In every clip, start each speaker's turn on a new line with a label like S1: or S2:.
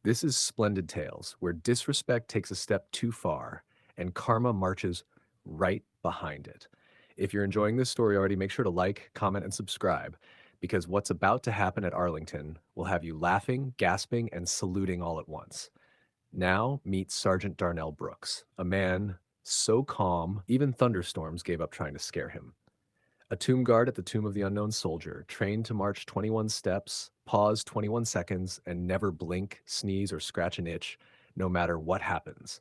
S1: This is Splendid Tales, where disrespect takes a step too far and karma marches right behind it. If you're enjoying this story already, make sure to like, comment, and subscribe because what's about to happen at Arlington will have you laughing, gasping, and saluting all at once. Now meet Sergeant Darnell Brooks, a man so calm, even thunderstorms gave up trying to scare him. A tomb guard at the tomb of the unknown soldier, trained to march 21 steps, pause 21 seconds, and never blink, sneeze, or scratch an itch, no matter what happens.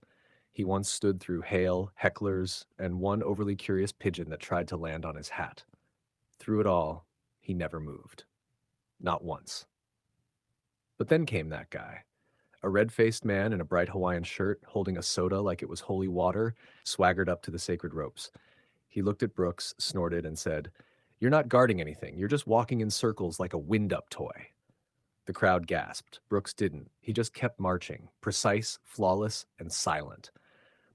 S1: He once stood through hail, hecklers, and one overly curious pigeon that tried to land on his hat. Through it all, he never moved. Not once. But then came that guy. A red-faced man in a bright Hawaiian shirt, holding a soda like it was holy water, swaggered up to the sacred ropes. He looked at Brooks, snorted, and said, "You're not guarding anything. You're just walking in circles like a wind-up toy." The crowd gasped. Brooks didn't. He just kept marching, precise, flawless, and silent.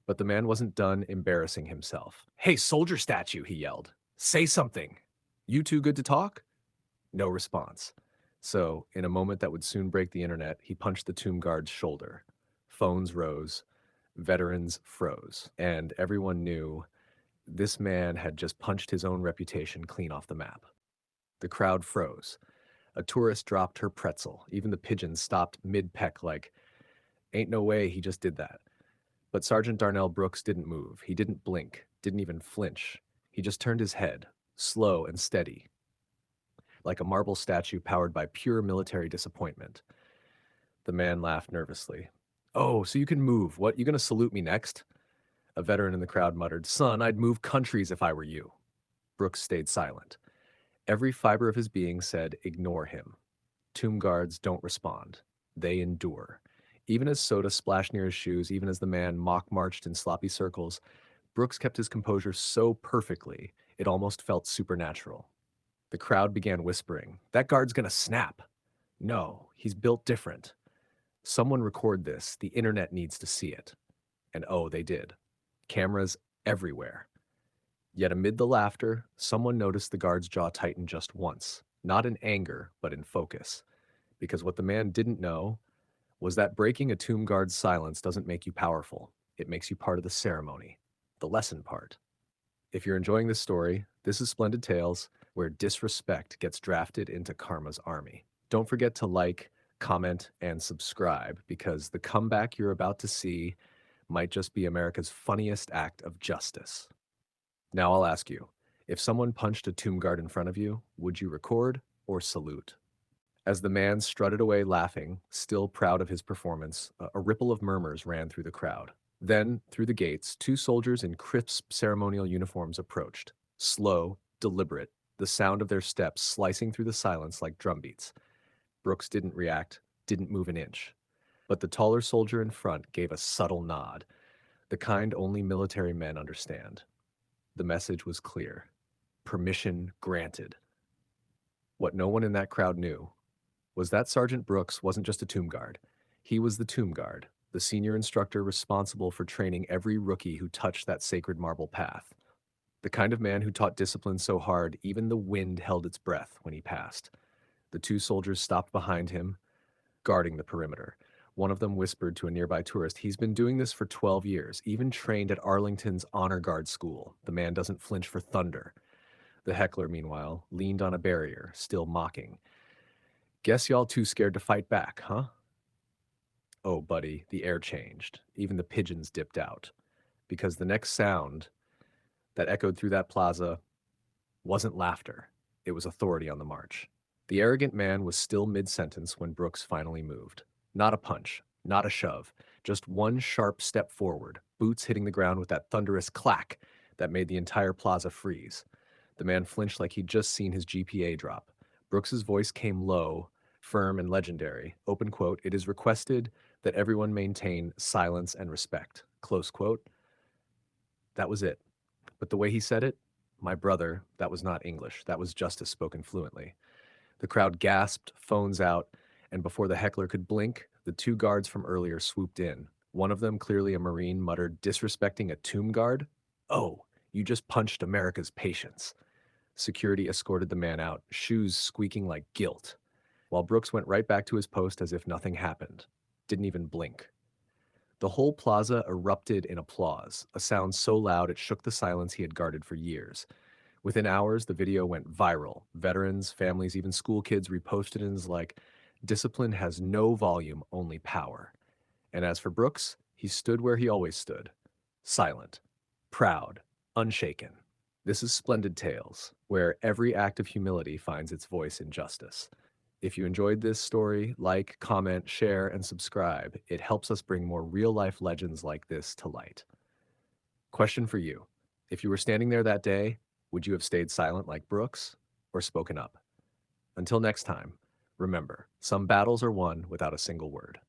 S1: But the man wasn't done embarrassing himself. "Hey, soldier statue," he yelled. "Say something. You too good to talk?" No response. So, in a moment that would soon break the internet, he punched the tomb guard's shoulder. Phones rose, veterans froze, and everyone knew this man had just punched his own reputation clean off the map. The crowd froze. A tourist dropped her pretzel. Even the pigeons stopped mid-peck like, "Ain't no way he just did that." But Sergeant Darnell Brooks didn't move. He didn't blink, didn't even flinch. He just turned his head, slow and steady, like a marble statue powered by pure military disappointment. The man laughed nervously. "Oh, so you can move. What, you gonna salute me next?" A veteran in the crowd muttered, "Son, I'd move countries if I were you." Brooks stayed silent. Every fiber of his being said, "Ignore him." Tomb guards don't respond. They endure. Even as soda splashed near his shoes, even as the man mock marched in sloppy circles, Brooks kept his composure so perfectly, it almost felt supernatural. The crowd began whispering, "That guard's gonna snap." "No, he's built different." "Someone record this. The internet needs to see it." And oh, they did. Cameras everywhere. Yet amid the laughter, someone noticed the guard's jaw tighten just once, not in anger, but in focus. Because what the man didn't know was that breaking a tomb guard's silence doesn't make you powerful. It makes you part of the ceremony, the lesson part. If you're enjoying this story, this is Splendid Tales, where disrespect gets drafted into karma's army. Don't forget to like, comment, and subscribe because the comeback you're about to see might just be America's funniest act of justice. Now I'll ask you, if someone punched a tomb guard in front of you, would you record or salute? As the man strutted away laughing, still proud of his performance, a ripple of murmurs ran through the crowd. Then, through the gates, two soldiers in crisp ceremonial uniforms approached. Slow, deliberate, the sound of their steps slicing through the silence like drumbeats. Brooks didn't react, didn't move an inch. But the taller soldier in front gave a subtle nod, the kind only military men understand. The message was clear. Permission granted. What no one in that crowd knew was that Sergeant Brooks wasn't just a tomb guard. He was the tomb guard, the senior instructor responsible for training every rookie who touched that sacred marble path. The kind of man who taught discipline so hard even the wind held its breath when he passed. The two soldiers stopped behind him, guarding the perimeter. One of them whispered to a nearby tourist, "He's been doing this for 12 years, even trained at Arlington's Honor Guard School. The man doesn't flinch for thunder." The heckler, meanwhile, leaned on a barrier, still mocking. "Guess y'all too scared to fight back, huh?" Oh, buddy, the air changed. Even the pigeons dipped out. Because the next sound that echoed through that plaza wasn't laughter. It was authority on the march. The arrogant man was still mid-sentence when Brooks finally moved. Not a punch, not a shove, just one sharp step forward, boots hitting the ground with that thunderous clack that made the entire plaza freeze. The man flinched like he'd just seen his GPA drop. Brooks's voice came low, firm, and legendary. Open quote, "It is requested that everyone maintain silence and respect." Close quote. That was it. But the way he said it, my brother, that was not English. That was justice spoken fluently. The crowd gasped, phones out, and before the heckler could blink, the two guards from earlier swooped in. One of them, clearly a Marine, muttered, "Disrespecting a tomb guard? Oh, you just punched America's patience." Security escorted the man out, shoes squeaking like guilt, while Brooks went right back to his post as if nothing happened. didn't even blink. The whole plaza erupted in applause, a sound so loud it shook the silence he had guarded for years. Within hours, the video went viral. Veterans, families, even school kids reposted it and was like, discipline has no volume, only power. And as for Brooks, he stood where he always stood, silent, proud, unshaken. This is Splendid Tales, where every act of humility finds its voice in justice. If you enjoyed this story, like, comment, share, and subscribe. It helps us bring more real life legends like this to light. Question for you. If you were standing there that day, would you have stayed silent like Brooks or spoken up? Until next time, remember, some battles are won without a single word.